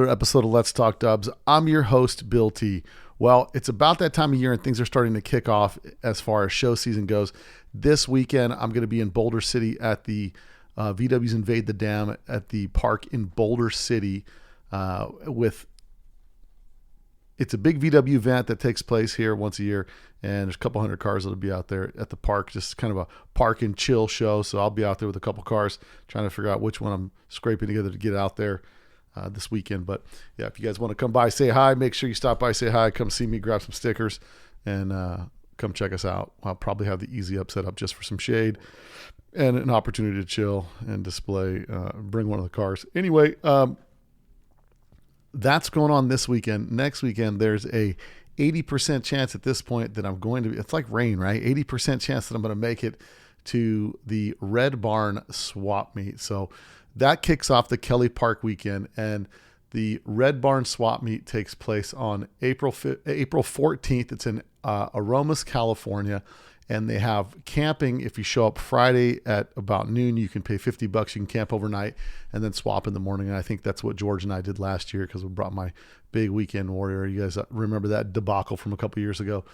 Another episode of Let's Talk Dubs. I'm your host, Bill T. Well, it's about that time of year and things are starting to kick off as far as show season goes. This weekend, I'm going to be in Boulder City at the VW's Invade the Dam at the park in Boulder City it's a big VW event that takes place here once a year, and there's a couple hundred cars that'll be out there at the park, just kind of a park and chill show. So I'll be out there with a couple cars trying to figure out which one I'm scraping together to get out there this weekend. But yeah, if you guys want to come by, say hi, make sure you stop by, say hi, come see me, grab some stickers, and come check us out. I'll probably have the Easy Up set up just for some shade and an opportunity to chill and display, bring one of the cars. Anyway, that's going on this weekend. Next weekend, there's a 80% chance at this point that I'm going to be, it's like rain, right? 80% chance that I'm going to make it to the Red Barn swap meet. So that kicks off the Kelly Park weekend, and the Red Barn swap meet takes place on April 14th. It's in Aromas, California. And they have camping. If you show up Friday at about noon, you can pay $50. You can camp overnight and then swap in the morning. And I think that's what George and I did last year because we brought my big weekend warrior. You guys remember that debacle from a couple years ago.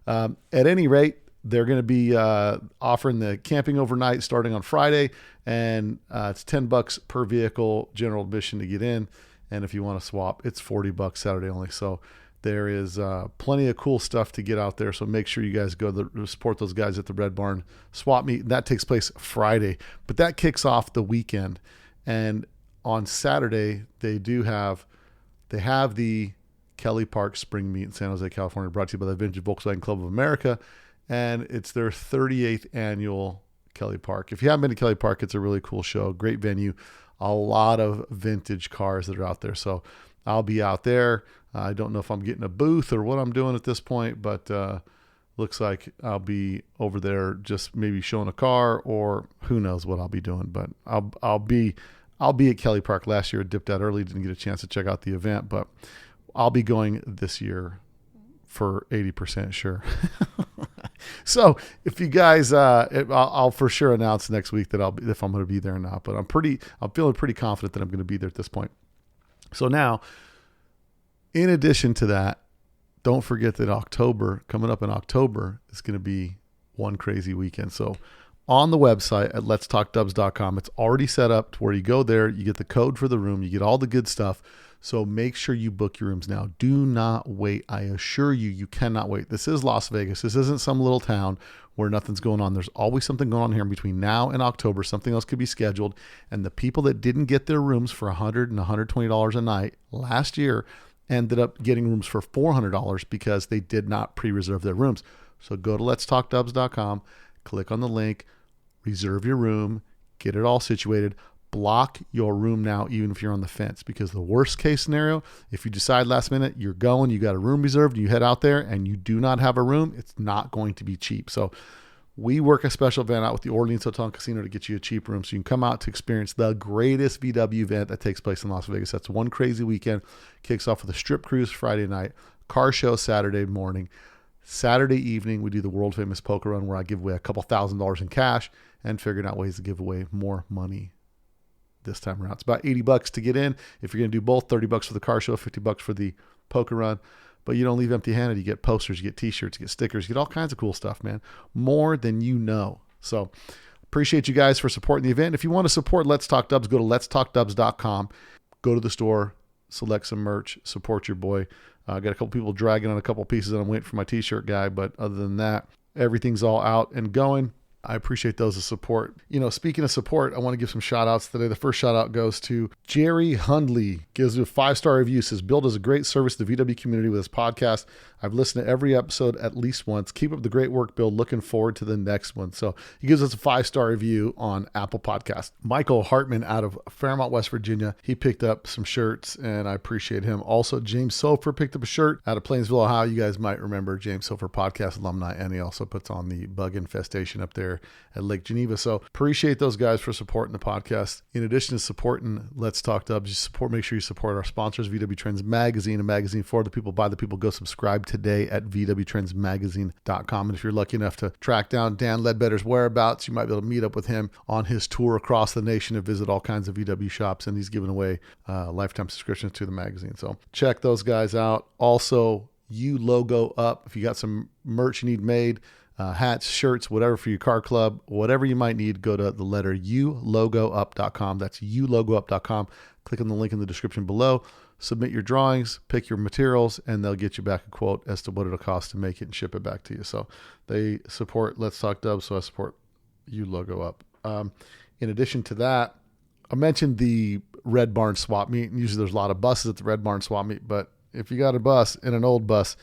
At any rate, they're going to be offering the camping overnight starting on Friday. And it's $10 per vehicle, general admission to get in. And if you want to swap, it's $40 Saturday only. So there is plenty of cool stuff to get out there. So make sure you guys go to support those guys at the Red Barn swap meet. That takes place Friday, but that kicks off the weekend. And on Saturday, they have the Kelly Park Spring Meet in San Jose, California, brought to you by the Vintage Volkswagen Club of America. And it's their 38th annual Kelly Park. If you haven't been to Kelly Park, it's a really cool show, great venue, a lot of vintage cars that are out there. So I'll be out there. I don't know if I'm getting a booth or what I'm doing at this point, but looks like I'll be over there just maybe showing a car, or who knows what I'll be doing. But I'll be at Kelly Park. Last year I dipped out early, didn't get a chance to check out the event, but I'll be going this year for 80% sure. So if you guys, I'll for sure announce next week that if I'm going to be there or not. But I'm feeling pretty confident that I'm going to be there at this point. So now, in addition to that, don't forget that coming up in October, is going to be one crazy weekend. So on the website at letstalkdubs.com, it's already set up to where you go there, you get the code for the room, you get all the good stuff. So make sure you book your rooms now. Do not wait. I assure you, you cannot wait. This is Las Vegas. This isn't some little town where nothing's going on. There's always something going on here between now and October. Something else could be scheduled. And the people that didn't get their rooms for $100 and $120 a night last year ended up getting rooms for $400 because they did not pre-reserve their rooms. So go to letstalkdubs.com, click on the link, reserve your room, get it all situated. Block your room now, even if you're on the fence, because the worst case scenario, if you decide last minute you got a room reserved, you head out there and you do not have a room, it's not going to be cheap. So we work a special event out with the Orleans Hotel and Casino to get you a cheap room so you can come out to experience the greatest VW event that takes place in Las Vegas. That's one crazy weekend. Kicks off with a strip cruise Friday night, car show Saturday morning. Saturday evening, we do the world famous poker run where I give away a couple $1,000s in cash and figuring out ways to give away more money this time around. It's about $80 to get in. If you're going to do both, $30 for the car show, $50 for the poker run. But you don't leave empty-handed. You get posters, you get t-shirts, you get stickers, you get all kinds of cool stuff, man. More than you know. So appreciate you guys for supporting the event. If you want to support Let's Talk Dubs, go to letstalkdubs.com. Go to the store, select some merch, support your boy. I got a couple people dragging on a couple pieces and I'm waiting for my t-shirt guy. But other than that, everything's all out and going. I appreciate those as support. Speaking of support, I want to give some shout outs today. The first shout out goes to Jerry Hundley. Gives you a 5-star review. Says, Bill does a great service to the VW community with his podcast. I've listened to every episode at least once. Keep up the great work, Bill. Looking forward to the next one. So he gives us a 5-star review on Apple Podcast. Michael Hartman out of Fairmont, West Virginia. He picked up some shirts and I appreciate him. Also, James Sofer picked up a shirt out of Plainsville, Ohio. You guys might remember James Sofer, podcast alumni, and he also puts on the bug infestation up there at Lake Geneva. So appreciate those guys for supporting the podcast. In addition to supporting Let's Talk Dubs, make sure you support our sponsors, VW Trends Magazine, a magazine for the people, by the people. Go subscribe today at vwtrendsmagazine.com. And if you're lucky enough to track down Dan Ledbetter's whereabouts, you might be able to meet up with him on his tour across the nation and visit all kinds of VW shops. And he's giving away lifetime subscriptions to the magazine. So check those guys out. Also, You Logo Up. If you got some merch you need made, hats, shirts, whatever for your car club, whatever you might need, go to the letter ulogoup.com. That's ulogoup.com. Click on the link in the description below. Submit your drawings, pick your materials, and they'll get you back a quote as to what it'll cost to make it and ship it back to you. So they support Let's Talk Dubs, so I support You Logo Up. In addition to that, I mentioned the Red Barn swap meet, and usually there's a lot of buses at the Red Barn swap meet, but if you got a bus and an old bus,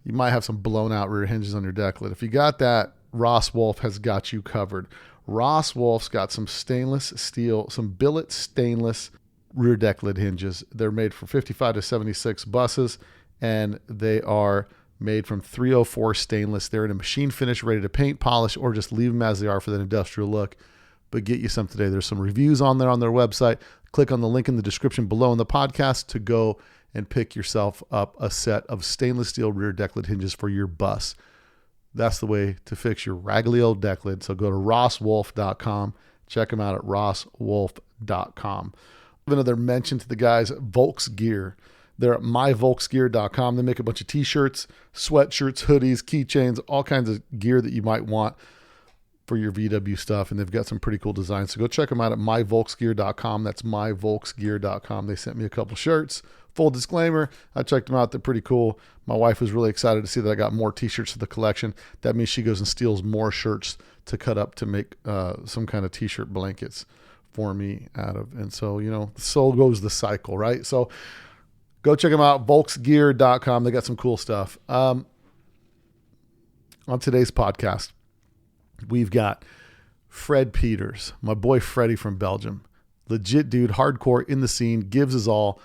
you might have some blown out rear hinges on your deck lid. If you got that, Ross Wolf has got you covered. Ross Wolf's got some stainless steel, some billet stainless rear deck lid hinges. They're made for 55 to 76 buses, and they are made from 304 stainless. They're in a machine finish, ready to paint, polish, or just leave them as they are for that industrial look. But get you some today. There's some reviews on there on their website. Click on the link in the description below in the podcast to go and pick yourself up a set of stainless steel rear deck lid hinges for your bus. That's the way to fix your raggedy old deck lid. So go to rosswolf.com. Check them out at rosswolf.com. Another mention to the guys at Volksgear. They're at myvolksgear.com. They make a bunch of t-shirts, sweatshirts, hoodies, keychains, all kinds of gear that you might want for your VW stuff, and they've got some pretty cool designs. So go check them out at myvolksgear.com. That's myvolksgear.com. They sent me a couple shirts. Full disclaimer, I checked them out. They're pretty cool. My wife was really excited to see that I got more t-shirts to the collection. That means she goes and steals more shirts to cut up to make some kind of t-shirt blankets for me out of. And so, so goes the cycle, right? So go check them out, volksgear.com. They got some cool stuff. On today's podcast, we've got Fred Peeters, my boy Freddie from Belgium. Legit dude, hardcore in the scene, gives his all,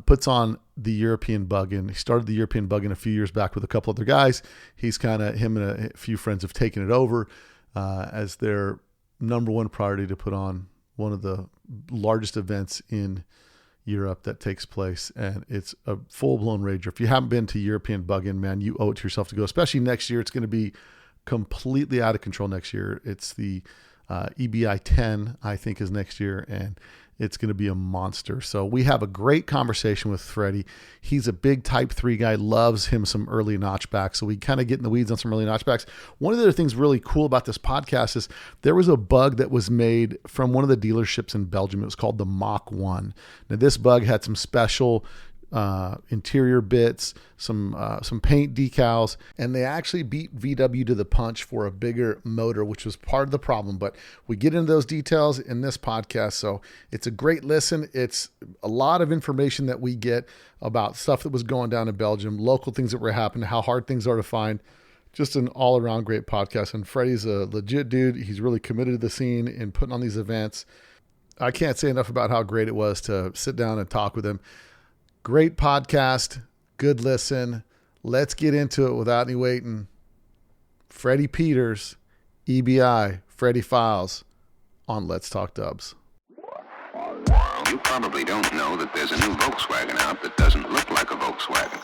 puts on the European Bug-In. He started the European Bug-In a few years back with a couple other guys. He's him and a few friends have taken it over as their number one priority to put on one of the largest events in Europe that takes place. And it's a full-blown rager. If you haven't been to European Bug-In, man, you owe it to yourself to go, especially next year. It's going to be completely out of control next year. It's the EBI 10, I think, is next year, and it's going to be a monster. So we have a great conversation with Freddie. He's a big Type 3 guy, loves him some early notchbacks. So we kind of get in the weeds on some early notchbacks. One of the other things really cool about this podcast is there was a bug that was made from one of the dealerships in Belgium. It was called the Mach 1. Now, this bug had some special interior bits, some paint decals, and they actually beat VW to the punch for a bigger motor, which was part of the problem. But we get into those details in this podcast, so it's a great listen. It's a lot of information that we get about stuff that was going down in Belgium, local things that were happening, how hard things are to find. Just an all-around great podcast. And Freddie's a legit dude. He's really committed to the scene and putting on these events. I can't say enough about how great it was to sit down and talk with him. Great podcast, good listen. Let's get into it without any waiting. Freddy Peeters, EBI, Freddie Files on Let's Talk Dubs. You probably don't know that there's a new Volkswagen out that doesn't look like a Volkswagen.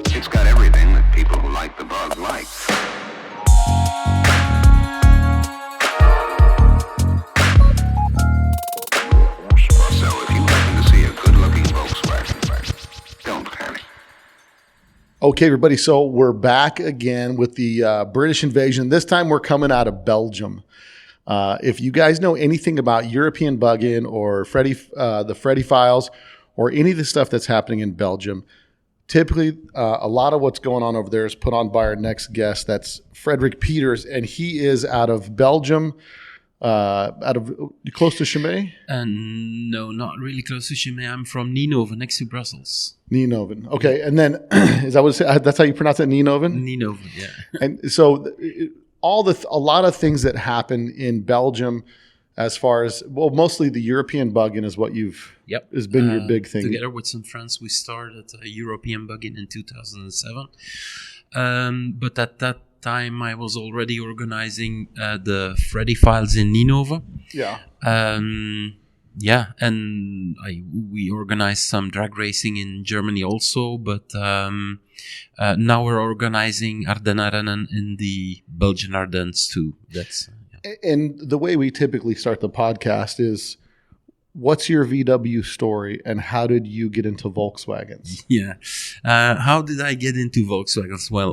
It's got everything that people who like the bug like. So if you happen to see a good-looking Volkswagen, don't panic. Okay, everybody, so we're back again with the British invasion. This time we're coming out of Belgium. If you guys know anything about European Bug-In or the Freddie Files or any of the stuff that's happening in Belgium, typically a lot of what's going on over there is put on by our next guest. That's Frederick Peeters, and he is out of Belgium, close to Chimay? No, not really close to Chimay. I'm from Nenovine, next to Brussels. Nenovine. Okay, and then is that what that's how you pronounce it, Nenovine? Nenovine, yeah. And so a lot of things that happen in Belgium, as far as mostly the European Bug-In is what has been your big thing. Together with some friends, we started a European Bug-In in 2007. But at that time, I was already organizing the Freddy files in Nenovine. Yeah. And we organized some drag racing in Germany also, but now we're organizing Ardennen Rennen in the Belgian Ardennes too. That's And the way we typically start the podcast is, what's your VW story and how did you get into Volkswagens? Yeah. How did I get into Volkswagens? Well,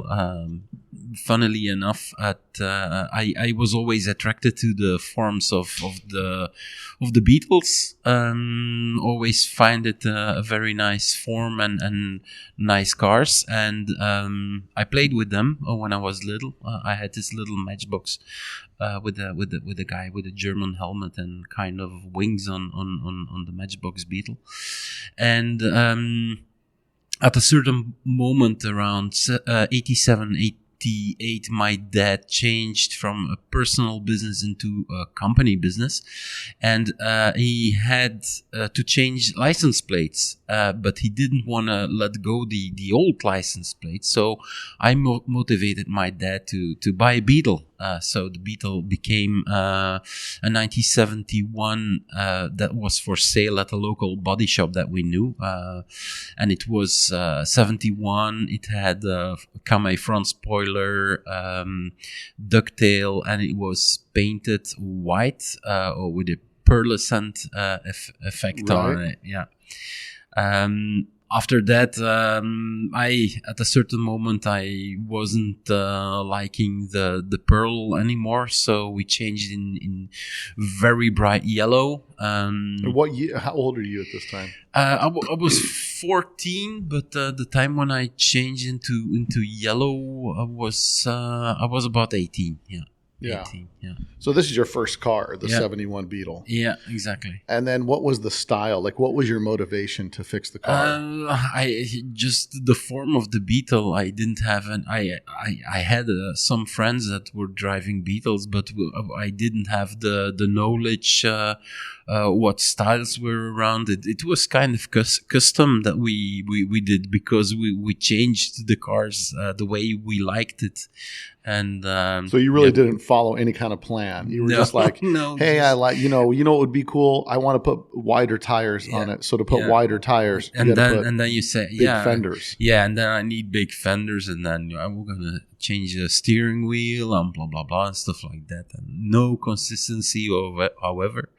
funnily enough, I was always attracted to the forms of the Beatles. Always find it a very nice form and nice cars. And I played with them when I was little. I had this little matchbox with a guy with a German helmet and kind of wings on the Matchbox Beetle. And at a certain moment around 87, 88, my dad changed from a personal business into a company business, and he had to change license plates, but he didn't want to let go the old license plates. So I motivated my dad to buy a Beetle. So the Beetle became a 1971 that was for sale at a local body shop that we knew, and it was 71. It had a Chimay front spoiler, ducktail, and it was painted white with a pearlescent effect on it. Yeah. After that, at a certain moment, I wasn't liking the pearl anymore, so we changed in very bright yellow. What year? How old are you at this time? I was 14, but the time when I changed into yellow, I was about 18. Yeah. Yeah. 18, yeah. So this is your first car, the 71 Beetle. Yeah, exactly. And then what was the style? Like, what was your motivation to fix the car? I just the form of the Beetle. I didn't have I had some friends that were driving Beetles, but I didn't have the knowledge what styles were around. It was kind of custom that we did because we changed the cars the way we liked it. And so you really didn't follow any kind of plan. You were just like, hey, I like, you know what would be cool? I want to put wider tires on it. So to put wider tires, and then you say, big fenders. Yeah, and then I need big fenders, and then I'm gonna change the steering wheel and blah blah blah and stuff like that. And no consistency, however,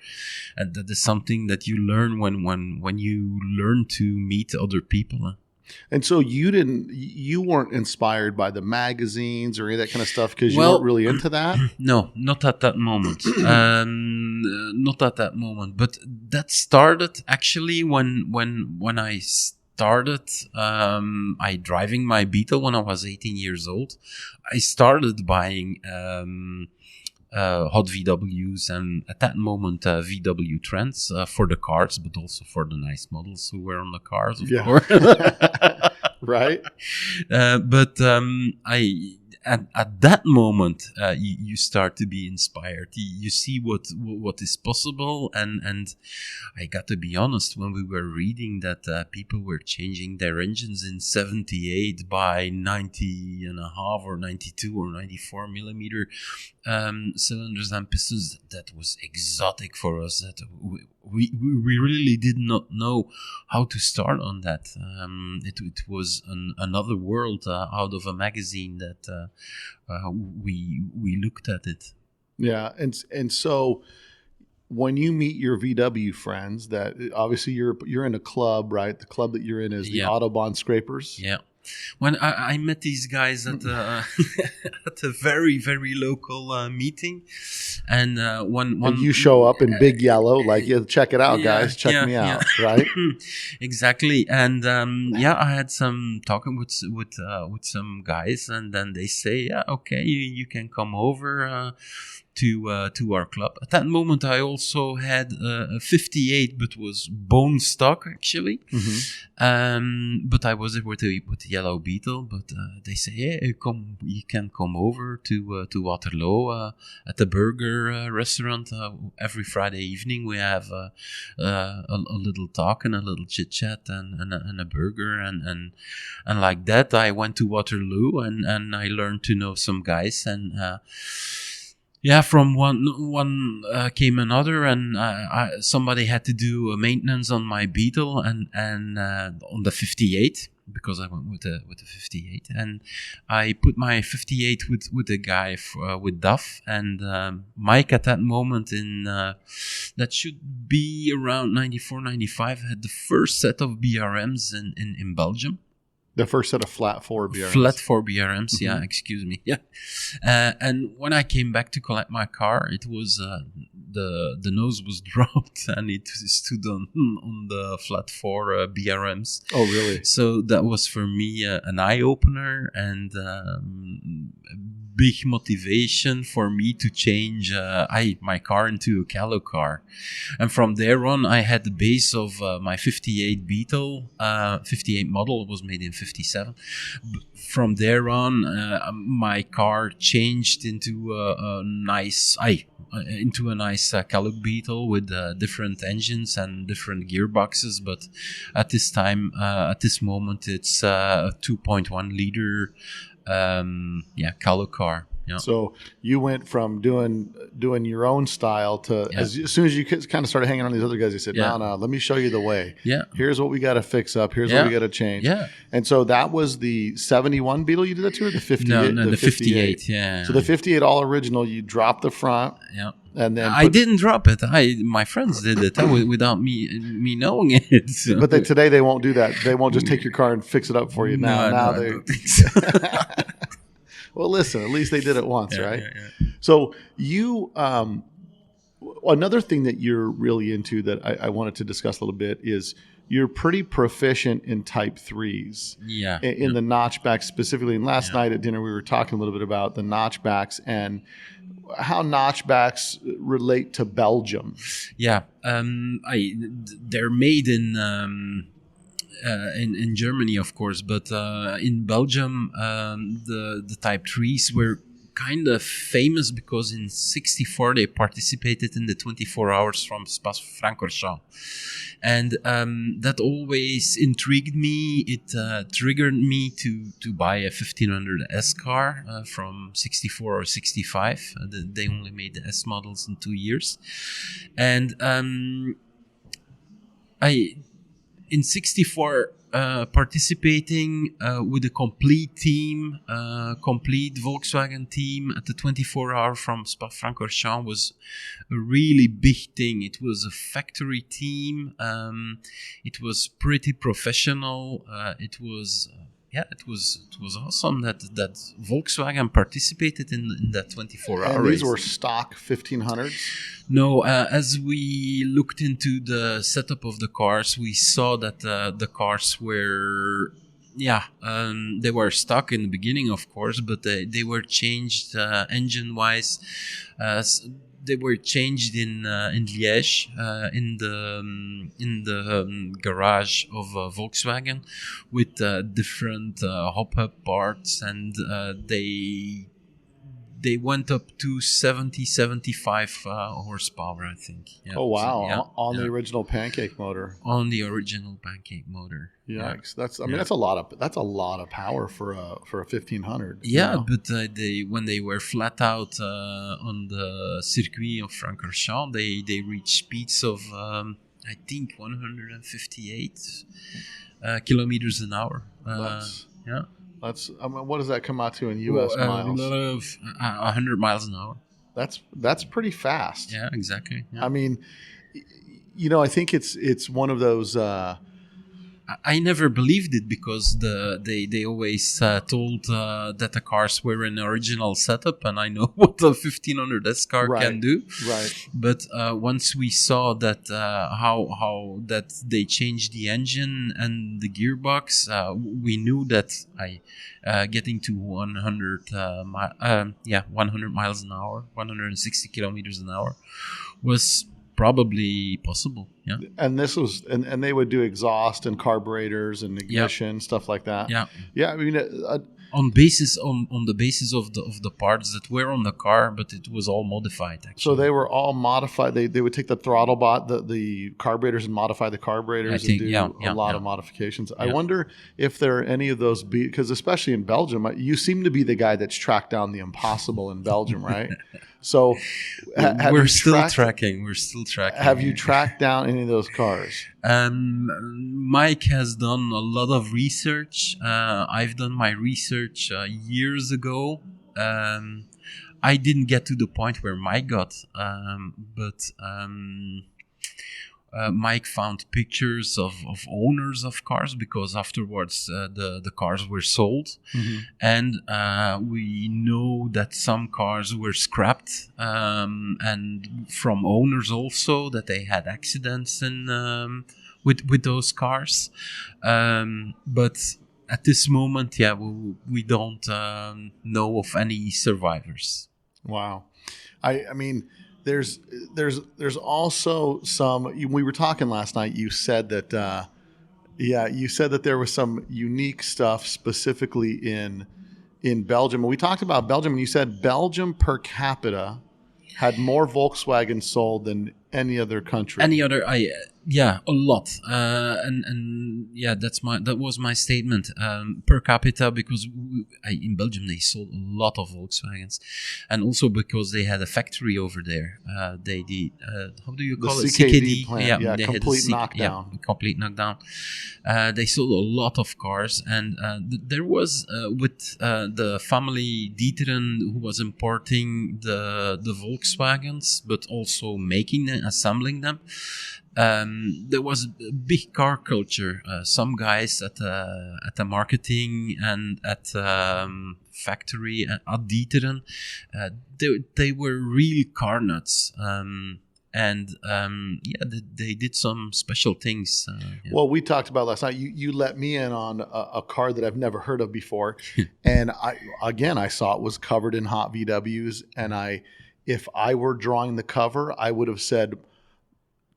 and that is something that you learn when you learn to meet other people. And so you weren't inspired by the magazines or any of that kind of stuff because you weren't really into that? No, not at that moment. Not at that moment. But that started actually when I started I driving my Beetle when I was 18 years old. I started buying hot VWs and at that moment VW Trends for the cars, but also for the nice models who were on the cars, of course. Right. But I at that moment you start to be inspired. You see what is possible, and I got to be honest, when we were reading that people were changing their engines in 78 by 90 and a half or 92 or 94 millimeter cylinders and pistons, that was exotic for us. That we really did not know how to start on that. It was another world out of a magazine that we looked at it. Yeah, and so when you meet your VW friends, that obviously you're in a club, right? The club that you're in is the Autobahn Scrapers. Yeah. When I met these guys at at a very, very local meeting, and when you show up in big yellow, like, check it out, guys, check me out, right? Exactly, and I had some talking with some guys, and then they say, okay, you can come over. to our club. At that moment, I also had a 58, but was bone stock actually. But I was there with the yellow Beetle. But they say, "Hey, you can come over to Waterloo at the burger restaurant every Friday evening. We have a little talk and a little chit chat and a burger and like that." I went to Waterloo and I learned to know some guys and. From one came another, and somebody had to do a maintenance on my Beetle and on the 58 because I went with the 58, and I put my 58 with a guy with Duff and Mike at that moment in that should be around 94, 95 had the first set of BRMs in Belgium. The first set of flat 4 BRMs. Flat 4 BRMs, yeah, excuse me. Yeah. And when I came back to collect my car, it was the nose was dropped and it stood on the flat 4 BRMs. Oh, really? So that was for me an eye-opener and big motivation for me to change my car into a Calo car. And from there on, I had the base of my 58 Beetle. 58 model was made in 57. From there on, my car changed into a nice Calo Beetle with different engines and different gearboxes. But at this time, at this moment, it's a 2.1 liter Calo car. Yeah. So you went from doing your own style to as soon as you kind of started hanging on these other guys, you said, "No, let me show you the way. Yeah. Here's what we got to fix up. Here's what we got to change." Yeah. And so that was the 71 Beetle you did that to, or the 58? No, the 58. Yeah. So the 58 all original. You dropped the front. Yeah. And then I didn't drop it. My friends did it without me knowing it. So. But today they won't do that. They won't just take your car and fix it up for you. Now I they. don't think so. Well, listen. At least they did it once, right? Yeah. So you, another thing that you're really into that I wanted to discuss a little bit is you're pretty proficient in Type 3s. Yeah. In the notchbacks specifically. And last night at dinner we were talking a little bit about the notchbacks and how notchbacks relate to Belgium. Yeah. They're made in Germany, of course, but in Belgium, the Type 3s were kind of famous because in 64 they participated in the 24 hours from Spa-Francorchamps. And that always intrigued me. It triggered me to buy a 1500 S car from 64 or 65. They only made the S models in 2 years. And in 64, participating with a complete team, complete Volkswagen team at the 24-hour from Spa-Francorchamps was a really big thing. It was a factory team. It was pretty professional. It was awesome that Volkswagen participated in that 24-hour race. These were stock 1500s? No, as we looked into the setup of the cars, we saw that the cars were, they were stock in the beginning, of course, but they were changed engine-wise. They were changed in Liège, in the garage of Volkswagen, with different hop-up parts, and they went up to 75 horsepower, I think. Yeah. Oh, wow. So, on the original pancake motor. On the original pancake motor. Yikes. Yeah. That's a lot of power for a 1500. Yeah, but when they were flat out on the circuit of Francorchamps, they reached speeds of I think 158 kilometers an hour. What does that come out to in U.S. miles? 100 miles an hour. That's pretty fast. Yeah, exactly. Yeah. I mean, I think it's one of those I never believed it because they always told that the cars were an original setup, and I know what the 1500S car can do. Right. But once we saw that how that they changed the engine and the gearbox, we knew that getting to 100 miles an hour, 160 kilometers an hour, was probably possible. Yeah. And this was, and they would do exhaust and carburetors and ignition, stuff like that. Yeah. Yeah. I mean, on the basis of the parts that were on the car, but it was all modified actually. So they were all modified. They would take the throttle the carburetors and modify the carburetors and do a lot of modifications. Yeah. I wonder if there are any of those, because especially in Belgium, you seem to be the guy that's tracked down the impossible in Belgium, right? So we're still tracking. Have you tracked down any of those cars? Mike has done a lot of research. I've done my research years ago. I didn't get to the point where Mike got, but Mike found pictures of owners of cars, because afterwards the cars were sold. Mm-hmm. And we know that some cars were scrapped, and from owners also that they had accidents with those cars. But at this moment, we don't know of any survivors. Wow. I mean, there's also some. We were talking last night. You said that, you said that there was some unique stuff specifically in Belgium. And we talked about Belgium, and you said Belgium per capita had more Volkswagen sold than any other country. A lot. That was my statement. Per capita, because in Belgium they sold a lot of Volkswagens, and also because they had a factory over there. They did how do you call it? CKD plant. Yeah, they complete had knockdown. Yeah, complete knockdown. They sold a lot of cars, and there was with the family Dieteren, who was importing the Volkswagens, but also making them, assembling them. There was a big car culture. Some guys at the marketing and at factory at Dieteren, they were real car nuts. They did some special things. Well, we talked about last night. You let me in on a car that I've never heard of before, and I saw it was covered in hot VWs, and if I were drawing the cover, I would have said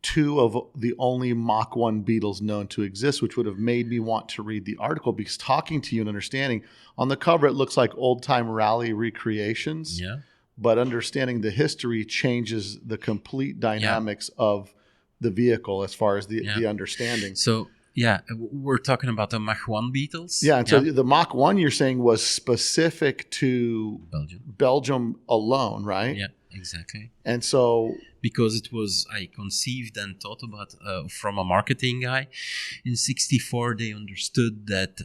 2 of the only Mach 1 Beetles known to exist, which would have made me want to read the article, because talking to you and understanding, on the cover it looks like old-time rally recreations, but understanding the history changes the complete dynamics of the vehicle as far as the understanding. So, we're talking about the Mach 1 Beetles. Yeah, and so the Mach 1 you're saying was specific to Belgium alone, right? Yeah, exactly. And so, because it was, I conceived and thought about from a marketing guy. In '64, they understood that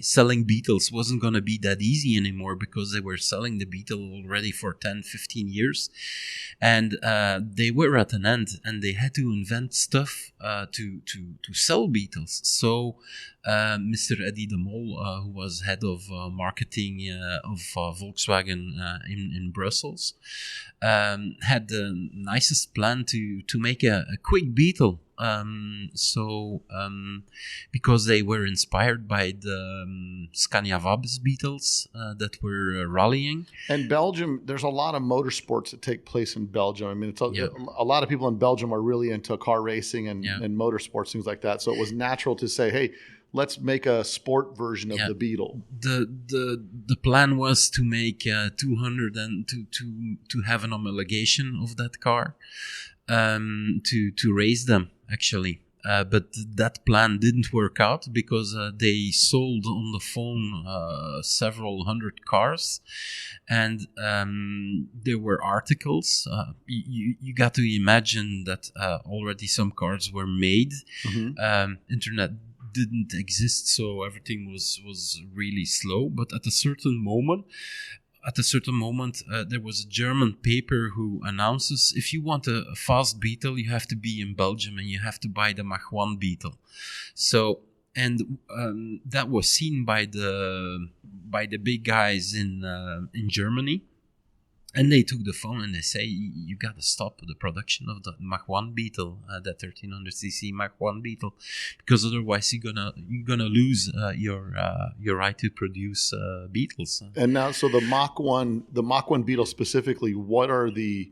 selling Beetles wasn't going to be that easy anymore, because they were selling the Beetle already for 10, 15 years. And they were at an end, and they had to invent stuff to sell Beetles. So Mr. Eddie de Mol, who was head of marketing of Volkswagen in Brussels, had the nicest plan to make a quick Beetle. Because they were inspired by the Scania Vabis Beetles that were rallying. And Belgium, there's a lot of motorsports that take place in Belgium. I mean, a lot of people in Belgium are really into car racing and motorsports, things like that. So it was natural to say, hey, let's make a sport version of the Beetle. The plan was to make 200 and to have an homologation of that car, to race them actually. But that plan didn't work out, because they sold on the phone several hundred cars, and there were articles. You got to imagine that already some cars were made. Mm-hmm. Internet didn't exist, so everything was really slow. But at a certain moment, at a certain moment, there was a German paper who announces if you want a fast Beetle, you have to be in Belgium and you have to buy the Mach 1 Beetle. So, and that was seen by the big guys in Germany. And they took the phone and they say, you got to stop the production of the Mach 1 Beetle, that 1300cc Mach 1 Beetle, because otherwise you're gonna lose your right to produce Beetles. And now, so the Mach 1 Beetle specifically, what are the?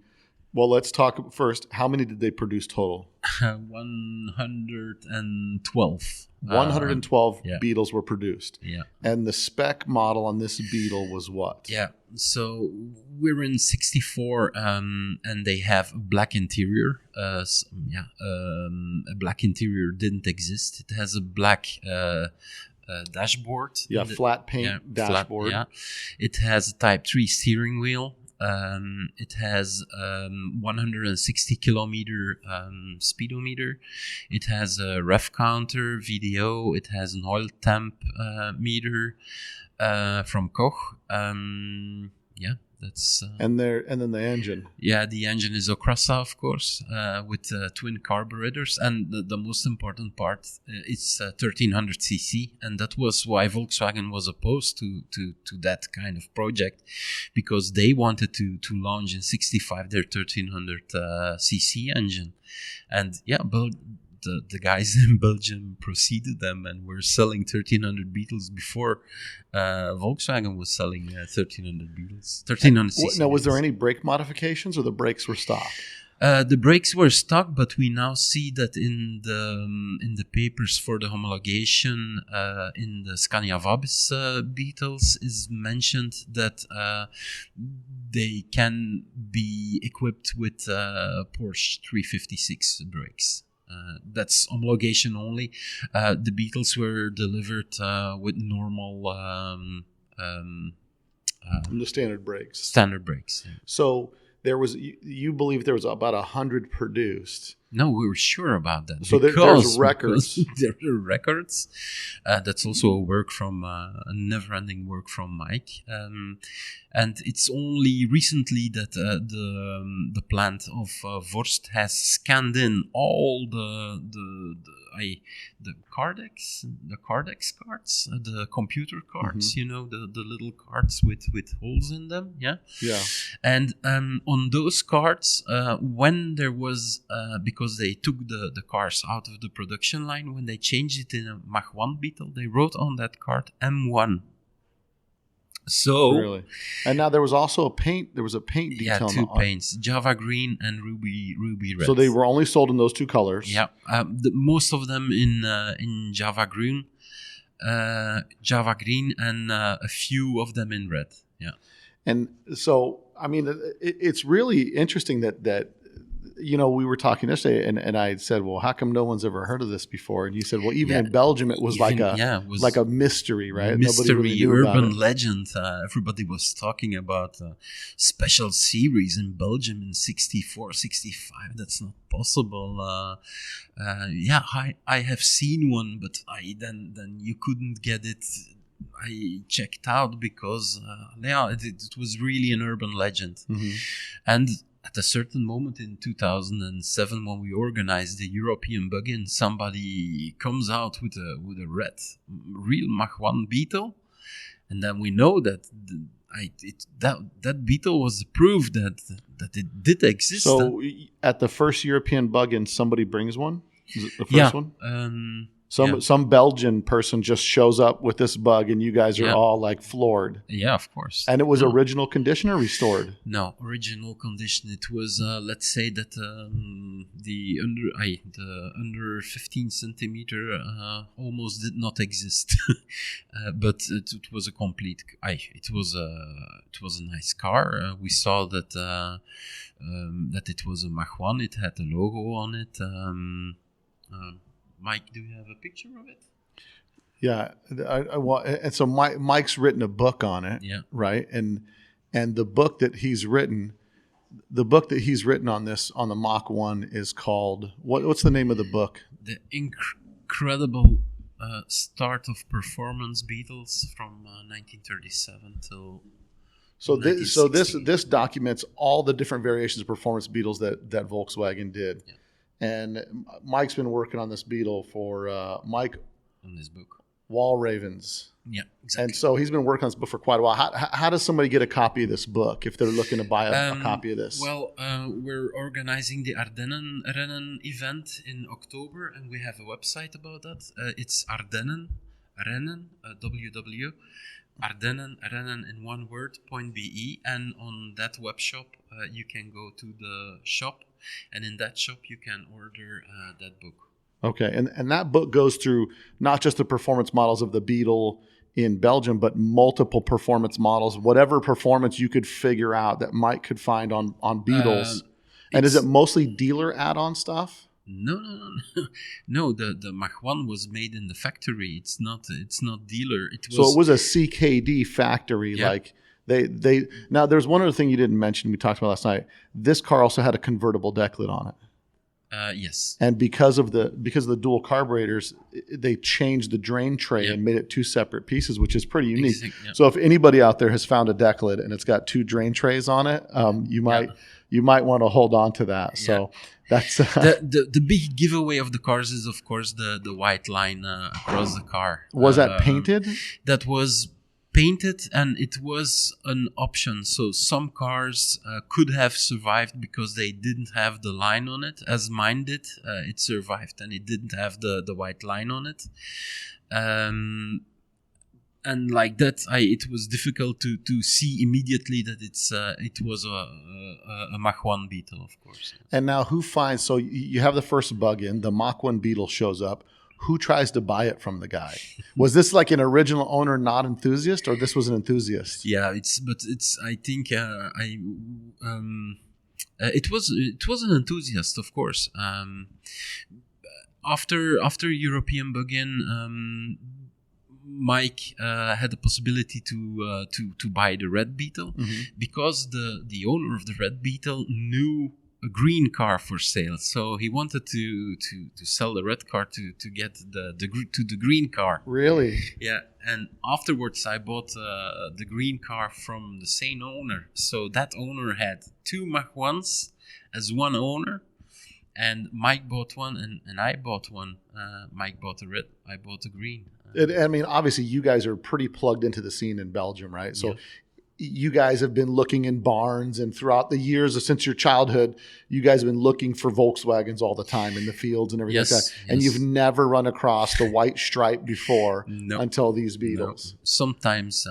Well, let's talk first. How many did they produce total? 112. 112 Beetles were produced. Yeah. And the spec model on this Beetle was what? Yeah. So we're in 64, and they have a black interior. A black interior didn't exist. It has a black dashboard. Yeah, flat paint dashboard. It has a Type 3 steering wheel. It has 160 kilometer speedometer. It has a ref counter, VDO. It has an oil temp meter from Koch. That's and then the engine. Yeah, the engine is Okrasa, of course, with twin carburetors, and the most important part, it's 1300cc, and that was why Volkswagen was opposed to that kind of project, because they wanted to launch in 65 their 1300cc engine, and the guys in Belgium preceded them and were selling 1300 Beetles before Volkswagen was selling 1300 Beetles. 1300cc. Now, was there any brake modifications, or the brakes were stock? The brakes were stock, but we now see that in the papers for the homologation in the Scania Vabis Beetles is mentioned that they can be equipped with Porsche 356 brakes. That's homologation only. The Beetles were delivered with normal the standard brakes. Standard brakes. Yeah. So there was, you believe there was about 100 produced. No, we were sure about that. So there's records. There are records. That's also a work from a never-ending work from Mike. And it's only recently that the plant of Vorst has scanned in all the Cardex cards, the computer cards. Mm-hmm. The little cards with holes in them. Yeah. Yeah. And on those cards, when there was because they took the cars out of the production line, when they changed it in a Mach 1 Beetle, they wrote on that card M1. So really, and now there was also a paint. There was a paint detail. Yeah, two paints: Java green and ruby red. So they were only sold in those two colors. Yeah, most of them in Java green, and a few of them in red. Yeah, and so I mean, it's really interesting that. We were talking yesterday, and I said, "Well, how come no one's ever heard of this before?" And you said, "Well, even in Belgium, it was like a mystery, right? Mystery, nobody really knew urban about it. legend. Everybody was talking about a special series in Belgium in 64, 65. That's not possible. I have seen one, but then you couldn't get it. I checked out because it was really an urban legend, and." At a certain moment in 2007, when we organized the European Bug-In, somebody comes out with a real Mach 1 Beetle, and then we know that that Beetle was proof that it did exist. So, at the first European Bug-In, somebody brings one. Is it the first one? Some Belgian person just shows up with this bug, and you guys are all like floored. Yeah, of course. And it was original condition or restored? No, original condition. It was let's say that the under 15 centimeter almost did not exist, but it was a complete. It was a nice car. We saw that it was a Mach 1. It had a logo on it. Mike, do you have a picture of it? Yeah, and so Mike's written a book on it, right? And the book that he's written on the Mach 1 is called what's the name of the book? The Incredible Start of Performance Beetles from 1937 till So in this 1960. documents all the different variations of performance Beetles that Volkswagen did. Yeah. And Mike's been working on this Beetle for Mike in this book. Wallravens. Yeah, exactly. And so he's been working on this book for quite a while. How does somebody get a copy of this book if they're looking to buy a copy of this? Well, we're organizing the Ardennen Rennen event in October, and we have a website about that. It's Ardennen Rennen, www. Ardennen Rennen in one word, .be, and on that web shop you can go to the shop, and in that shop you can order that book. Okay, and that book goes through not just the performance models of the Beetle in Belgium, but multiple performance models, whatever performance you could figure out that Mike could find on Beetles. And is it mostly dealer add-on stuff? No. The Mach 1 was made in the factory. It's not dealer. So it was a CKD factory. Yeah. Like they now there's one other thing you didn't mention we talked about last night. This car also had a convertible deck lid on it. Yes. And because of the dual carburetors, they changed the drain tray and made it two separate pieces, which is pretty unique. So if anybody out there has found a deck lid and it's got two drain trays on it, you might want to hold on to that. So that's the big giveaway of the cars is of course the white line across the car. Was that painted? That was painted, and it was an option. So some cars could have survived because they didn't have the line on it, as mine did. It survived, and it didn't have the white line on it. And like that, it was difficult to see immediately that it was a Mach 1 Beetle, of course. And now who finds, so you have the first bug in, the Mach 1 Beetle shows up. Who tries to buy it from the guy? Was this like an original owner, not enthusiast, or this was an enthusiast? Yeah, I think it was an enthusiast, of course. After European Bug-In, Mike had the possibility to buy the Red Beetle because the owner of the Red Beetle knew a green car for sale, so he wanted to sell the red car to get the green car. Really? Yeah. And afterwards, I bought the green car from the same owner. So that owner had two Mach 1s as one owner, and Mike bought one, and I bought one. Mike bought the red. I bought the green. I mean, obviously, you guys are pretty plugged into the scene in Belgium, right? So. Yeah. You guys have been looking in barns, and throughout the years since your childhood, you guys have been looking for Volkswagens all the time in the fields and everything like that. And you've never run across the white stripe before until these Beetles. No. Sometimes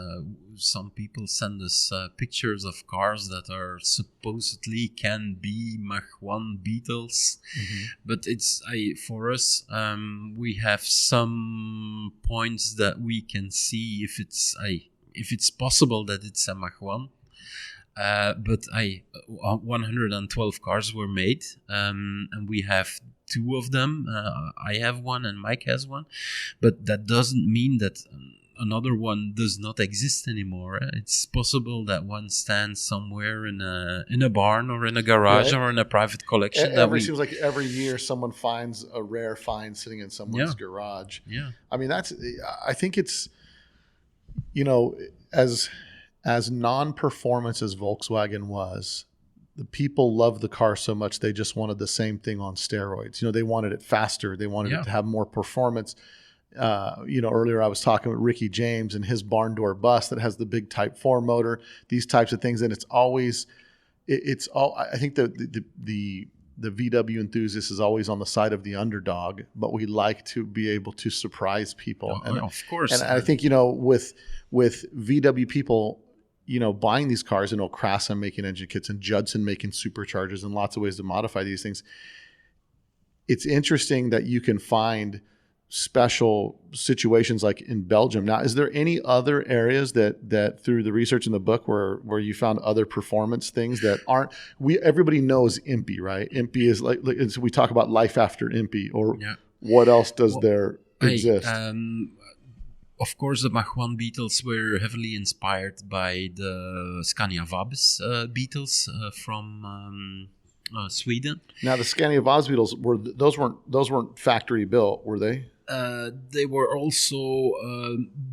some people send us pictures of cars that are supposedly can be Mach 1 Beetles, but for us, we have some points that we can see if it's possible that it's a Mach 1. But 112 cars were made, and we have two of them. I have one and Mike has one, but that doesn't mean that another one does not exist anymore. It's possible that one stands somewhere in a barn or in a garage or in a private collection. It seems like every year someone finds a rare find sitting in someone's garage. Yeah. I mean, I think it's, as non-performance as Volkswagen was, the people loved the car so much they just wanted the same thing on steroids. They wanted it faster. They wanted it to have more performance. Earlier I was talking with Ricky James and his barn door bus that has the big Type 4 motor, these types of things. And I think the VW enthusiast is always on the side of the underdog, but we like to be able to surprise people. Of course. And I think, with VW people, buying these cars, Krasa making engine kits and Judson making superchargers and lots of ways to modify these things. It's interesting that you can find special situations like in Belgium. Now, is there any other areas that through the research in the book where you found other performance things that aren't, everybody knows IMPI, right? IMPI is like so we talk about life after IMPI, or what else does there exist? Of course, the Mach 1 Beetles were heavily inspired by the Scania Vabis Beetles from Sweden. Now, the Scania Vabis Beetles those weren't factory built, were they? They were also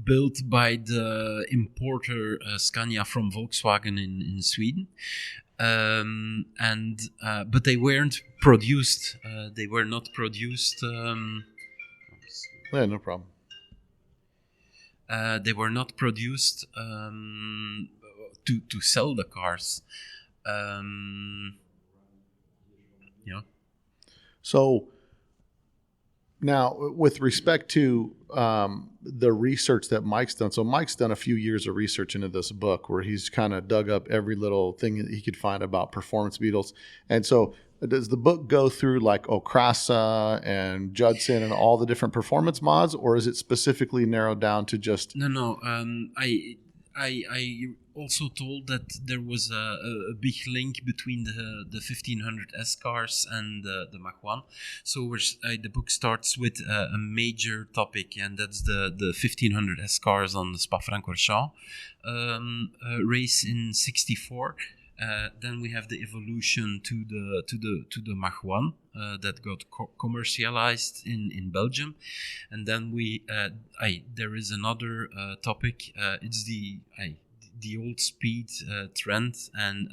built by the importer Scania from Volkswagen in Sweden. But they weren't produced. They were not produced. Yeah, no problem. They were not produced to sell the cars. Yeah. So now, with respect to the research that Mike's done, so Mike's done a few years of research into this book where he's kind of dug up every little thing that he could find about performance beetles. And so does the book go through like Okrasa and Judson and all the different performance mods, or is it specifically narrowed down to just... No. I also told that there was a big link between the 1500 S cars and the Mach 1. So the book starts with a major topic, and that's the 1500 S cars on the Spa-Francorchamps race in '64. Then we have the evolution to the Mach 1 that got commercialized in Belgium, and then there is another topic. It's the old speed trend, and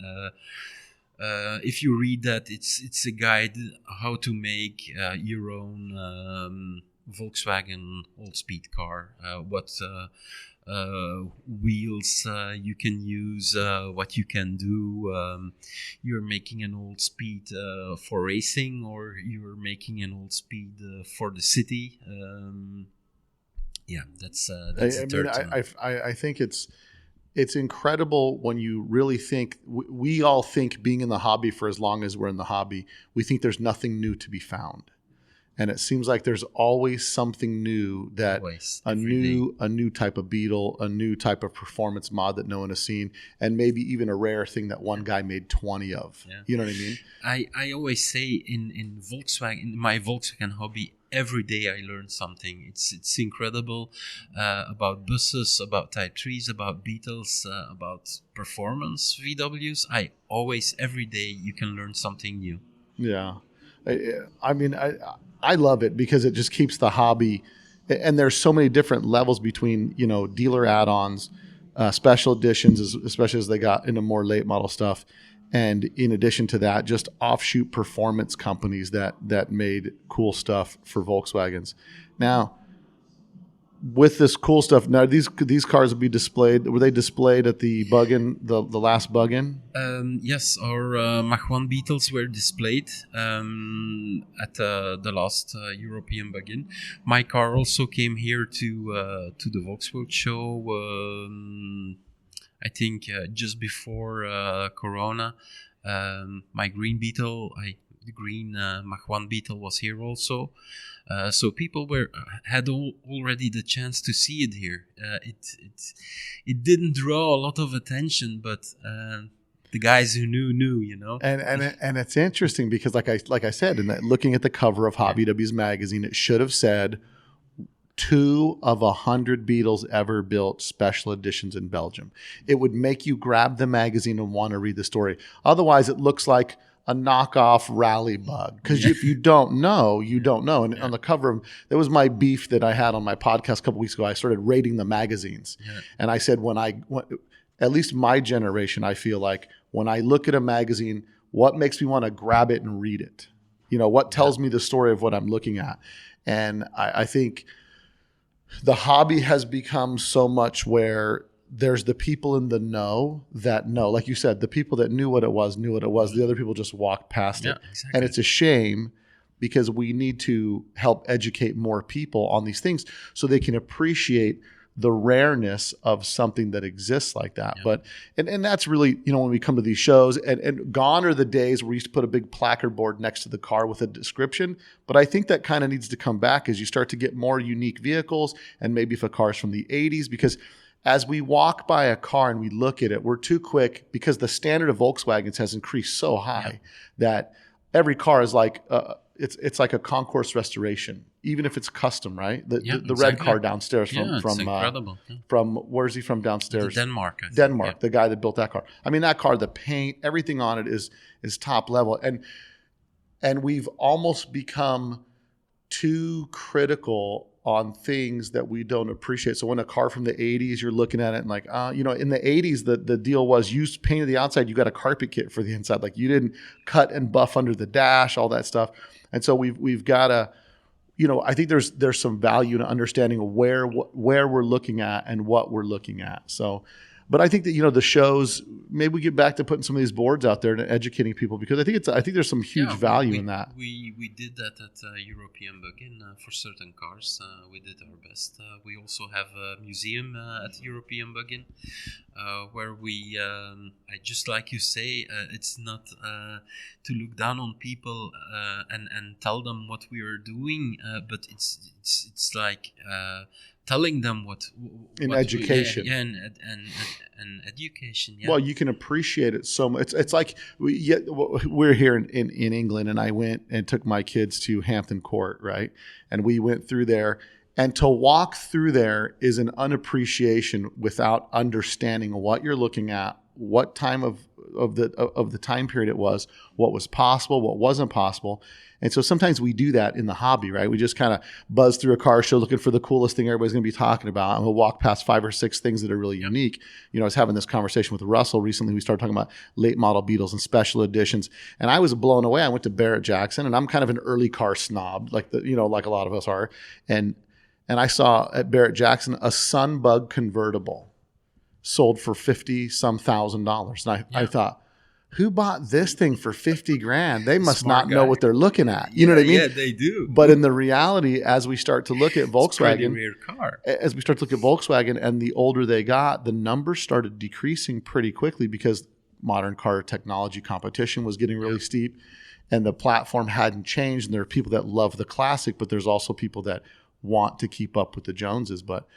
if you read that, it's a guide how to make your own Volkswagen old speed car. What wheels you can use, what you can do. You're making an old speed for racing, or you're making an old speed for the city. That's the third one. I think it's incredible when you really think. We all think, being in the hobby for as long as we're in the hobby, we think there's nothing new to be found. And it seems like there's always something new, that a new type of beetle, a new type of performance mod that no one has seen, and maybe even a rare thing that one guy made 20 of. Yeah. You know what I mean? I always say in Volkswagen, in my Volkswagen hobby, every day I learn something. It's incredible about buses, about Type 3s, about Beetles, about performance VWs. Every day you can learn something new. Yeah. I mean, I love it because it just keeps the hobby, and there's so many different levels between, dealer add-ons, special editions, especially as they got into more late model stuff. And in addition to that, just offshoot performance companies that made cool stuff for Volkswagens. Now, with this cool stuff, now these cars will be displayed. Were they displayed at the Bug-In, the last Bug-In? Yes, our Mach 1 Beetles were displayed at the last European Bug-In. My car also came here to the Volkswagen show. I think just before Corona. My green Beetle, the green Mach 1 Beetle was here also. So people had already the chance to see it here. It didn't draw a lot of attention, but the guys who knew. And it's interesting because like I said, looking at the cover of Hobby W's magazine, it should have said 2 of 100 Beetles ever built, special editions in Belgium. It would make you grab the magazine and want to read the story. Otherwise, it looks like a knockoff rally bug, because if you don't know, you don't know. And on the cover, that was my beef that I had on my podcast a couple weeks ago. I started rating the magazines, and I said, when at least my generation, I feel like when I look at a magazine, what makes me want to grab it and read it? What tells me the story of what I'm looking at? And I think the hobby has become so much where there's the people in the know that know, like you said, the people that knew what it was. The other people just walked past it. Exactly. And it's a shame, because we need to help educate more people on these things so they can appreciate the rareness of something that exists like that. But, and that's really, when we come to these shows, and gone are the days where we used to put a big placard board next to the car with a description. But I think that kind of needs to come back as you start to get more unique vehicles, and maybe if a car is from the 80s, because as we walk by a car and we look at it, we're too quick, because the standard of Volkswagens has increased so high that every car is like, it's like a concourse restoration, even if it's custom, right? The red car downstairs from incredible. From where's he from downstairs? Denmark. Denmark, the guy that built that car. I mean, that car, the paint, everything on it is top level. And we've almost become too critical on things that we don't appreciate. So when a car from the 80s, you're looking at it and like, in the 80s, the deal was you painted the outside, you got a carpet kit for the inside. Like you didn't cut and buff under the dash, all that stuff. And so we've got to, I think there's some value in understanding where we're looking at and what we're looking at. So, but I think that, the shows, maybe we get back to putting some of these boards out there and educating people, because I think there's some huge value in that. We did that at European Bug-In for certain cars. We did our best. We also have a museum at European Bug-In where we, just like you say, it's not to look down on people and tell them what we are doing, but it's like telling them what education. And education. Yeah. Well, you can appreciate it so much. It's like we're here in England, and I went and took my kids to Hampton Court, right? And we went through there. And to walk through there is an unappreciation without understanding what you're looking at, what time of the time period it was, what was possible, what wasn't possible. And so sometimes we do that in the hobby, right? We just kind of buzz through a car show looking for the coolest thing everybody's going to be talking about, and we'll walk past 5 or 6 things that are really unique. I was having this conversation with Russell recently. We started talking about late model Beetles and special editions, and I was blown away. I went to Barrett-Jackson, and I'm kind of an early car snob, like like a lot of us are, and I saw at Barrett-Jackson a Sunbug convertible sold for $50,000. And I thought, who bought this thing for $50,000? They must not know what they're looking at. You know what I mean? Yeah, they do. But in the reality, as we start to look at Volkswagen, rare car. As we start to look at Volkswagen, and the older they got, the numbers started decreasing pretty quickly because modern car technology competition was getting really steep, and the platform hadn't changed. And there are people that love the classic, but there's also people that want to keep up with the Joneses. But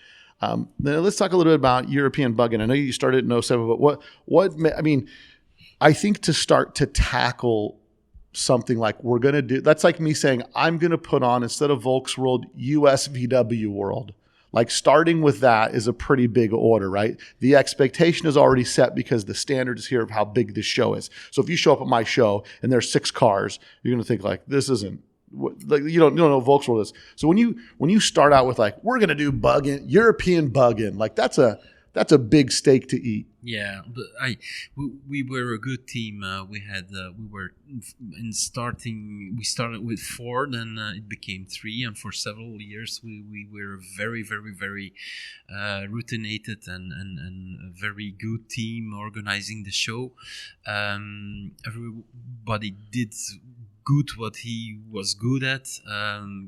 then let's talk a little bit about European Bug-In. I know you started in 07, but I think to start to tackle something like we're going to do, that's like me saying, I'm going to put on, instead of Volksworld, US VW World. Like starting with that is a pretty big order, right? The expectation is already set because the standard is here of how big this show is. So if you show up at my show and there's 6 cars, you're going to think like, this isn't, like you don't know what Volksworld is. So when you start out with like, we're going to do Bug-In, European Bug-In, like that's a big steak to eat. Yeah, but we were a good team. We started with 4, then it became 3, and for several years we were very, very, very routinated and a very good team organizing the show. Everybody did good what he was good at,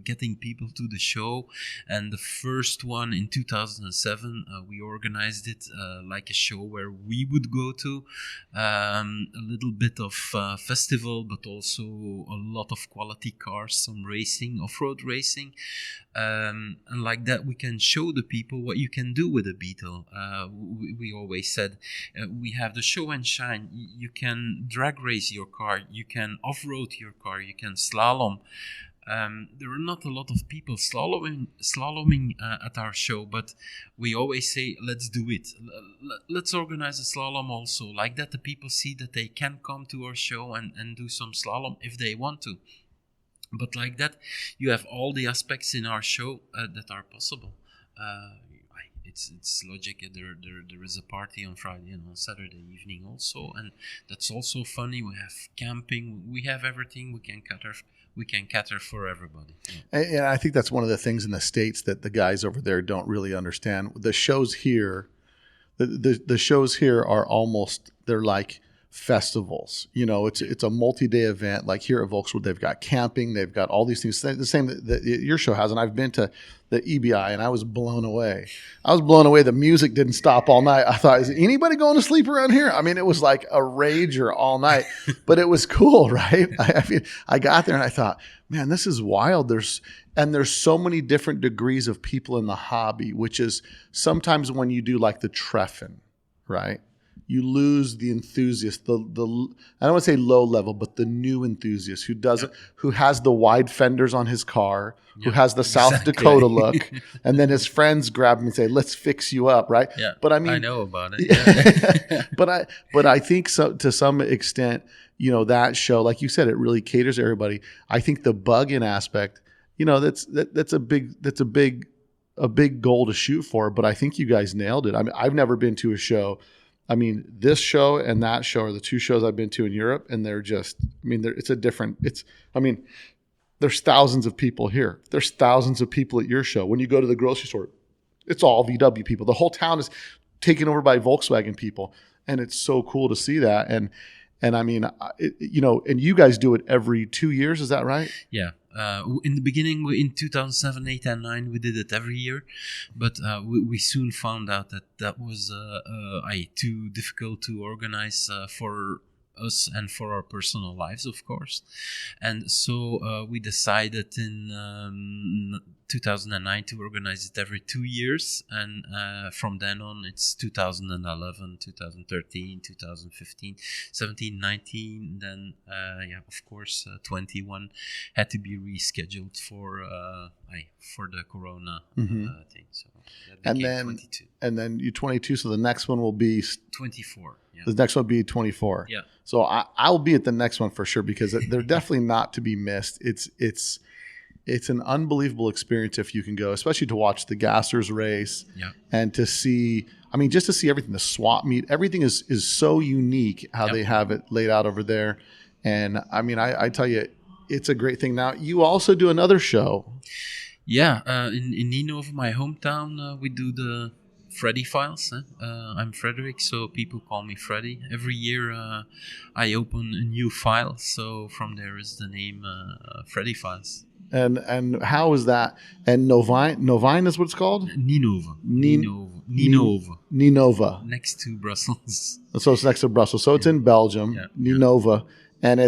getting people to the show. And the first one in 2007, we organized it like a show where we would go to, a little bit of festival, but also a lot of quality cars, some racing, off-road racing. And like that, we can show the people what you can do with a Beetle. We always said, we have the show and shine. You can drag race your car, you can off-road your car, you can slalom. There are not a lot of people slaloming at our show, but we always say, let's do it. Let's organize a slalom also. Like that, the people see that they can come to our show and do some slalom if they want to. But like that, you have all the aspects in our show that are possible. It's logic. There is a party on Friday and on Saturday evening also, and that's also funny. We have camping. We have everything. We can cater for everybody. Yeah. And I think that's one of the things in the States that the guys over there don't really understand. The shows here, the shows here are almost, they're like festivals. It's a multi-day event. Like here at Volkswagen, they've got camping, they've got all these things, the same that your show has. And I've been to the EBI, and I was blown away. The music didn't stop all night. I thought, is anybody going to sleep around here? I mean, it was like a rager all night, but it was cool, right? I got there and I thought, man, this is wild. There's so many different degrees of people in the hobby, which is sometimes when you do like the Treffen, right? You lose the enthusiast, I don't want to say low level, but the new enthusiast who has the wide fenders on his car, who has the South Dakota look, and then his friends grab him and say, "Let's fix you up," right? Yeah. But I mean, I know about it. Yeah. but I think so, to some extent, that show, like you said, it really caters to everybody. I think the Bug-In aspect, that's a big goal to shoot for. But I think you guys nailed it. I mean, I've never been to a show. I mean, this show and that show are the two shows I've been to in Europe, and they're just. I mean, there's thousands of people here. There's thousands of people at your show. When you go to the grocery store, it's all VW people. The whole town is taken over by Volkswagen people, and it's so cool to see that. And I mean, and you guys do it every 2 years. Is that right? Yeah. In the beginning, in 2007, 8, and 9, we did it every year, but we soon found out that was too difficult to organize for us and for our personal lives, of course. And so we decided in 2009 to organize it every 2 years, and from then on it's 2011, 2013, 2015, 17, 19, then of course 21 had to be rescheduled for the corona thing, so that became 22. And then you 22, so the next one will be 24. Yeah. The next one will be 24. Yeah. So I'll be at the next one for sure, because they're definitely not to be missed. It's an unbelievable experience if you can go, especially to watch the gassers race and to see, I mean, just to see everything, the swap meet, everything is so unique how they have it laid out over there. And I mean, I tell you, it's a great thing. Now, you also do another show. Yeah, in Nenovine, my hometown, we do the Freddy files. I'm Frederic, so people call me Freddy. Every year I open a new file, so from there is the name Freddy files. And how is that? And Nenovine is what it's called? Nenovine. Nenovine. Next to Brussels. So it's next to Brussels. So it's in Belgium, Nenovine. And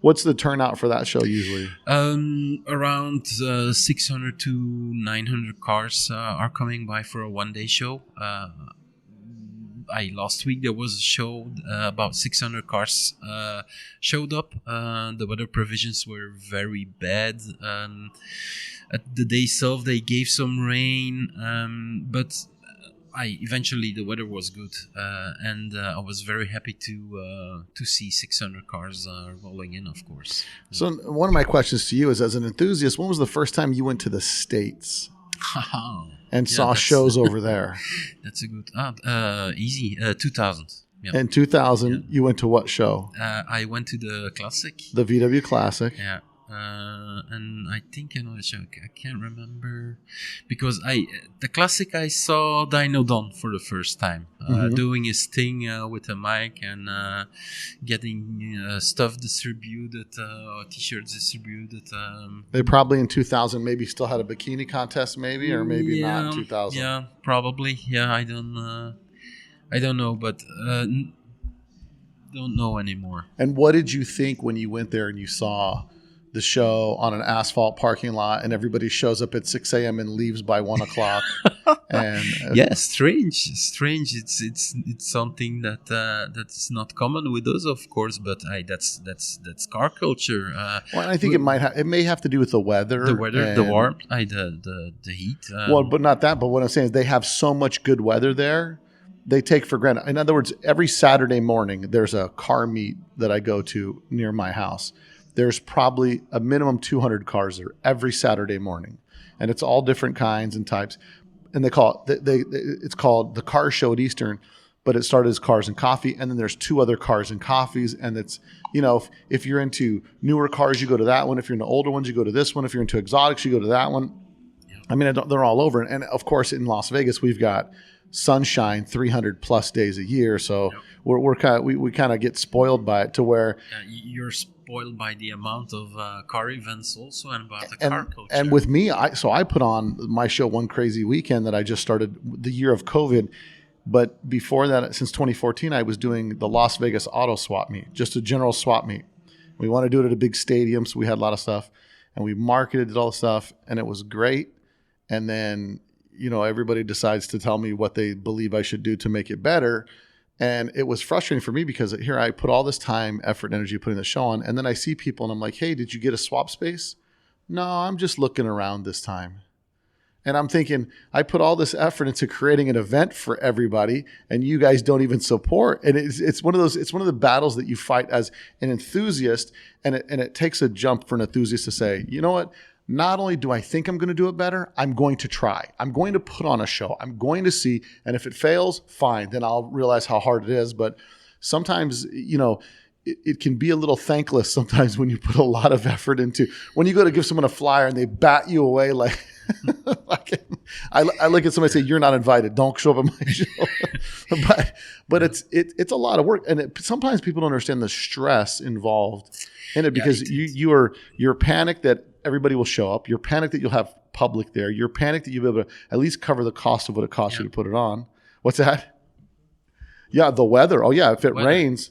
what's the turnout for that show usually? Around 600 to 900 cars are coming by for a one-day show. Last week there was a show, about 600 cars showed up. The weather provisions were very bad. At the day itself they gave some rain, but eventually the weather was good, and I was very happy to see 600 cars rolling in, of course. So one of my questions to you is, as an enthusiast, when was the first time you went to the States and saw shows over there? That's a good easy 2000. Yeah. In 2000, you went to what show? I went to the Classic. The VW Classic. Yeah. And I think another show, I can't remember, because the Classic I saw Dino Don for the first time, doing his thing with a mic and getting stuff distributed, t-shirts distributed. They probably in 2000 maybe still had a bikini contest, maybe, or maybe not in 2000. Yeah, probably. Yeah, I don't know, but don't know anymore. And what did you think when you went there and you saw the show on an asphalt parking lot, and everybody shows up at 6 a.m. and leaves by 1 o'clock? And strange. It's something that's not common with us, of course, but that's car culture. Well, I think it may have to do with the weather, the warmth, the heat. Well, but not that. But what I'm saying is they have so much good weather there. They take for granted. In other words, every Saturday morning there's a car meet that I go to near my house. There's probably a minimum 200 cars there every Saturday morning, and it's all different kinds and types. And they call it it's called the Car Show at Eastern, but it started as Cars and Coffee, and then there's two other Cars and Coffees, and it's, if you're into newer cars, you go to that one. If you're into older ones, you go to this one. If you're into exotics, you go to that one. Yeah. I mean, they're all over, and of course in Las Vegas we've got sunshine 300 plus days a year, so we kind of get spoiled by it to where you're spoiled by the amount of car events also, and about the car culture. And with me, I put on my show one crazy weekend that I just started the year of COVID, but before that, since 2014, I was doing the Las Vegas Auto Swap Meet, just a general swap meet. We want to do it at a big stadium, so we had a lot of stuff, and we marketed all the stuff, and it was great. And then everybody decides to tell me what they believe I should do to make it better. And it was frustrating for me because here I put all this time, effort, energy putting the show on. And then I see people and I'm like, hey, did you get a swap space? No, I'm just looking around this time. And I'm thinking, I put all this effort into creating an event for everybody, and you guys don't even support. And it's one of the battles that you fight as an enthusiast. And it takes a jump for an enthusiast to say, you know what? not only do I think I'm going to do it better, I'm going to try. I'm going to put on a show. I'm going to see. And if it fails, fine. Then I'll realize how hard it is. But sometimes, it can be a little thankless sometimes when you put a lot of effort into, when you go to give someone a flyer and they bat you away like I look at somebody and say, you're not invited. Don't show up at my show. but it's a lot of work. And sometimes people don't understand the stress involved in it because you're panicked that everybody will show up. You're panicked that you'll have public there. You're panicked that you'll be able to at least cover the cost of what it costs you to put it on. What's that? Yeah, the weather. Oh, yeah, if it rains.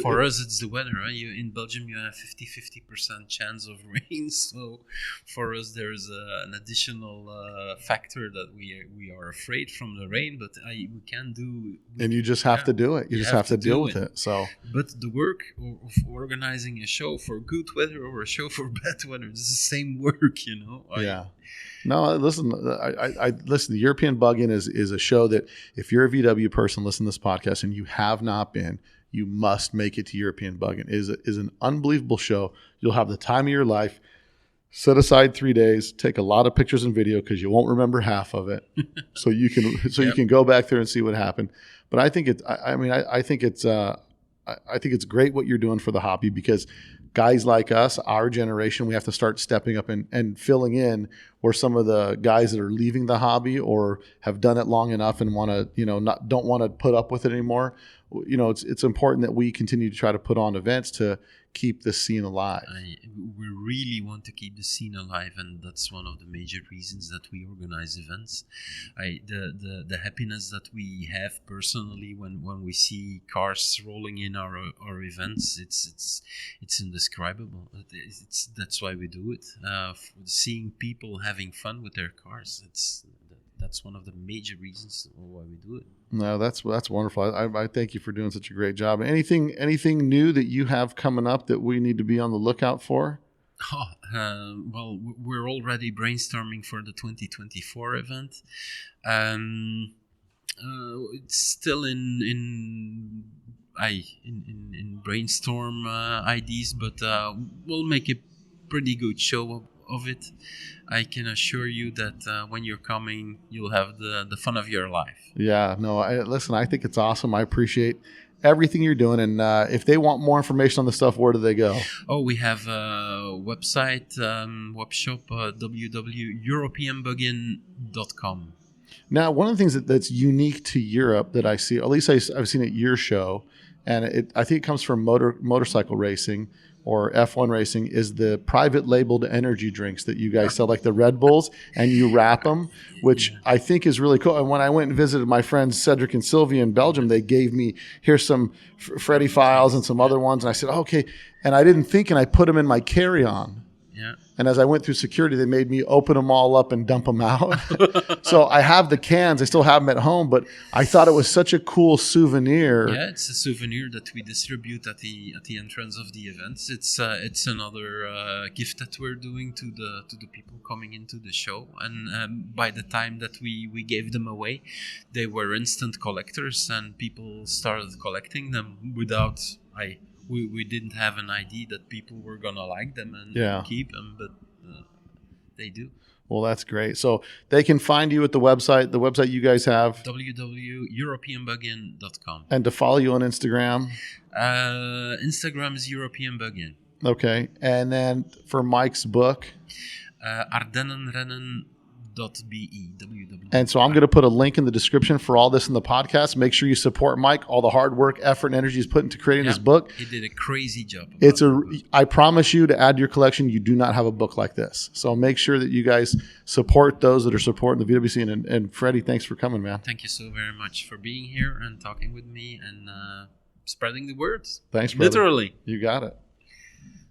For us, it's the weather. Right? In Belgium, you have 50% chance of rain. So for us, there's an additional factor that we are afraid from the rain, but we can do. And you just have to do it. You just have to deal with it. So, but the work of organizing a show for good weather or a show for bad weather, it's the same work, Yeah. No, listen. I listen. The European Bug-In is a show that if you're a VW person, listen to this podcast, and you have not been, you must make it to European Bug-In. Is an unbelievable show. You'll have the time of your life. Set aside 3 days. Take a lot of pictures and video because you won't remember half of it. So you can go back there and see what happened. But I think I think it's great what you're doing for the hobby because guys like us, our generation, we have to start stepping up and filling in where some of the guys that are leaving the hobby or have done it long enough and want to, don't want to put up with it anymore. It's important that we continue to try to put on events to keep the scene alive. We really want to keep the scene alive, and that's one of the major reasons that we organize events. The happiness that we have personally when we see cars rolling in our events, it's indescribable. That's why we do it. Seeing people having fun with their cars, that's one of the major reasons why we do it. No, that's wonderful. I thank you for doing such a great job. Anything new that you have coming up that we need to be on the lookout for? Well, we're already brainstorming for the 2024 event. It's still in brainstorm ideas, but we'll make a pretty good show of it. I can assure you that when you're coming, you'll have the fun of your life. Yeah, no, I think it's awesome. I appreciate everything you're doing. And if they want more information on the stuff, where do they go? Oh, we have a website, web shop, www.europeanbugin.com. Now, one of the things that's unique to Europe that I see, at least I've seen at your show, and I think it comes from motorcycle racing or F1 racing, is the private labeled energy drinks that you guys sell, like the Red Bulls, and you wrap them, which I think is really cool. And when I went and visited my friends Cedric and Sylvia in Belgium, they gave me, here's some Freddie files and some other ones. And I said, okay. And I didn't think, and I put them in my carry-on. Yeah. And as I went through security, they made me open them all up and dump them out. So I have the cans. I still have them at home, but I thought it was such a cool souvenir. Yeah, it's a souvenir that we distribute at the entrance of the events. It's another gift that we're doing to the people coming into the show. And by the time that we gave them away, they were instant collectors, and people started collecting them without We didn't have an idea that people were going to like them and keep them, but they do. Well, that's great. So they can find you at the website you guys have. www.europeanbugin.com. And to follow you on Instagram? Instagram is European Bugin. Okay. And then for Mike's book? Ardennen Rennen. And so I'm going to put a link in the description for all this in the podcast. Make sure you support Mike, all the hard work, effort, and energy he's put into creating this book. He did a crazy job. I promise you, to add to your collection, you do not have a book like this. So make sure that you guys support those that are supporting the VW scene. And Freddie, thanks for coming, man. Thank you so very much for being here and talking with me and spreading the words. Thanks, brother. Literally. You got it.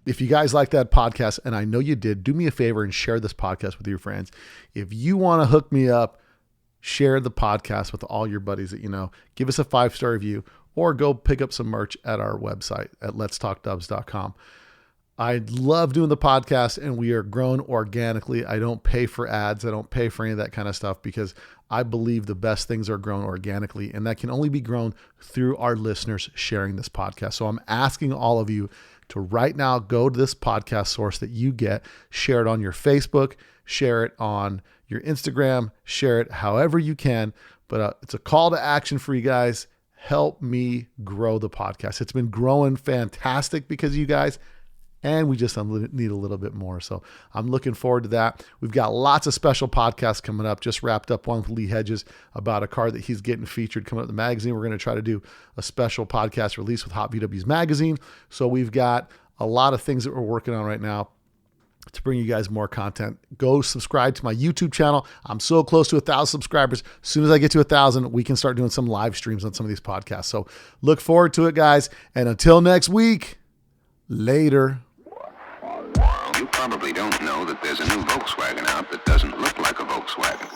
If you guys like that podcast, and I know you did, do me a favor and share this podcast with your friends. If you want to hook me up, share the podcast with all your buddies that you know. Give us a 5-star review or go pick up some merch at our website at letstalkdubs.com. I love doing the podcast, and we are grown organically. I don't pay for ads. I don't pay for any of that kind of stuff because I believe the best things are grown organically, and that can only be grown through our listeners sharing this podcast. So I'm asking all of you to right now go to this podcast source that you get, share it on your Facebook, share it on your Instagram, share it however you can. But it's a call to action for you guys. Help me grow the podcast. It's been growing fantastic because of you guys, and we just need a little bit more. So I'm looking forward to that. We've got lots of special podcasts coming up. Just wrapped up one with Lee Hedges about a car that he's getting featured coming up in the magazine. We're going to try to do a special podcast release with Hot VW's magazine. So we've got a lot of things that we're working on right now to bring you guys more content. Go subscribe to my YouTube channel. I'm so close to 1,000 subscribers. As soon as I get to 1,000, we can start doing some live streams on some of these podcasts. So look forward to it, guys. And until next week, later. You probably don't know that there's a new Volkswagen out that doesn't look like a Volkswagen.